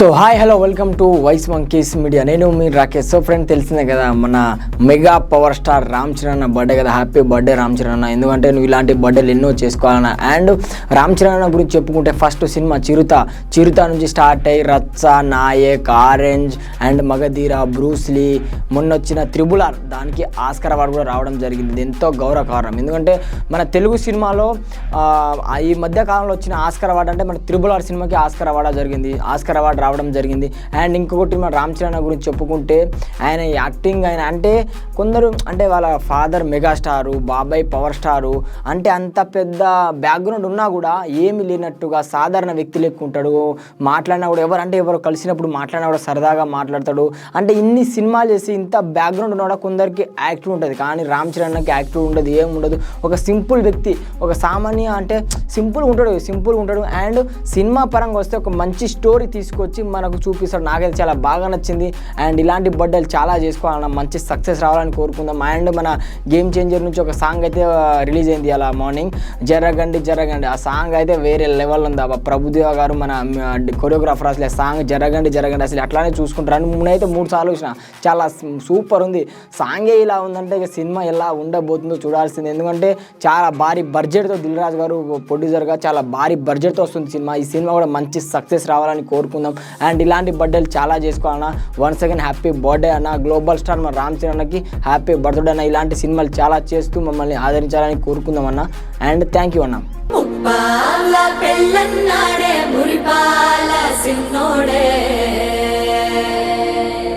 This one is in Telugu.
So hi hello welcome to Voice Monkeys Media. నేను మీ రాకేష్. సో ఫ్రెండ్, తెలిసిందే కదా మన mega power star Ram Charan birthday కదా. Happy birthday Ram Charan. ఎందుకంటే నువ్వు ఇలాంటి బర్త్డేలు ఎన్నో చేసుకోవాలన్నా. అండ్ రామ్ చరణ్ గురించి చెప్పుకుంటే ఫస్ట్ సినిమా చిరుత నుంచి స్టార్ట్ అయ్యి Racha, Nayak, Orange and Magadheera, Bruce Lee, మొన్న వచ్చిన త్రిబుల్ ఆర్, దానికి ఆస్కార్ అవార్డు కూడా రావడం జరిగింది. ఇది ఎంతో గౌరవకారణం. ఎందుకంటే మన తెలుగు సినిమాలో ఈ మధ్య కాలంలో వచ్చిన ఆస్కార్ అవార్డు అంటే మన త్రిబుల్ ఆర్ సినిమాకి ఆస్కార్ అవార్డు రావడం జరిగింది. అండ్ ఇంకొకటి మన రామ్ చరణ్ గురించి చెప్పుకుంటే ఆయన యాక్టింగ్, ఆయన అంటే కొందరు అంటే వాళ్ళ ఫాదర్ మెగాస్టారు, బాబాయ్ పవర్ స్టారు, అంటే అంత పెద్ద బ్యాక్గ్రౌండ్ ఉన్నా కూడా ఏమి లేనట్టుగా సాధారణ వ్యక్తి లెక్క ఉంటాడు. మాట్లాడినా కూడా ఎవరు కలిసినప్పుడు మాట్లాడినా కూడా సరదాగా మాట్లాడతాడు. అంటే ఇన్ని సినిమాలు చేసి ఇంత బ్యాక్గ్రౌండ్ ఉన్నా కూడా కొందరికి యాక్టివ్ ఉంటుంది, కానీ రామ్ చరణ్కి యాక్టివ్ ఉండదు, ఏం ఉండదు. ఒక సింపుల్ వ్యక్తి, ఒక సామాన్య అంటే సింపుల్గా ఉంటాడు. అండ్ సినిమా పరంగా వస్తే ఒక మంచి స్టోరీ తీసుకొచ్చి మనకు చూపిస్తాడు. నాకైతే చాలా బాగా నచ్చింది. అండ్ ఇలాంటి బర్త్డేలు చాలా చేసుకోవాలన్న, మంచి సక్సెస్ రావాలని కోరుకుందాం. అండ్ మన గేమ్ చేంజర్ నుంచి ఒక సాంగ్ అయితే రిలీజ్ అయింది అలా మార్నింగ్, జరగండి. ఆ సాంగ్ అయితే వేరే లెవెల్ ఉంది. ప్రభుదేవ గారు మన కొరియోగ్రాఫర్ అసలు సాంగ్ జరగండి అసలు అట్లానే చూసుకుంటారు. నేనైతే 3 సార్లు చూసిన, చాలా సూపర్ ఉంది. సాంగే ఇలా ఉందంటే ఇక సినిమా ఎలా ఉండబోతుందో చూడాల్సింది. ఎందుకంటే చాలా భారీ బడ్జెట్తో దిల్ రాజు గారు ప్రొడ్యూసర్గా చాలా భారీ బడ్జెట్తో వస్తుంది సినిమా. ఈ సినిమా కూడా మంచి సక్సెస్ రావాలని కోరుకుందాం. అండ్ ఇలాంటి బర్త్డేలు చాలా చేసుకోవాలన్నా. వన్స్ అగైన్ హ్యాపీ బర్త్డే అన్న. గ్లోబల్ స్టార్ మన రామ్ చరణ్కి హ్యాపీ బర్త్డే అన్న. ఇలాంటి సినిమాలు చాలా చేస్తూ మమ్మల్ని ఆదరించాలని కోరుకుందాం అన్న. అండ్ థ్యాంక్ యూ అన్న.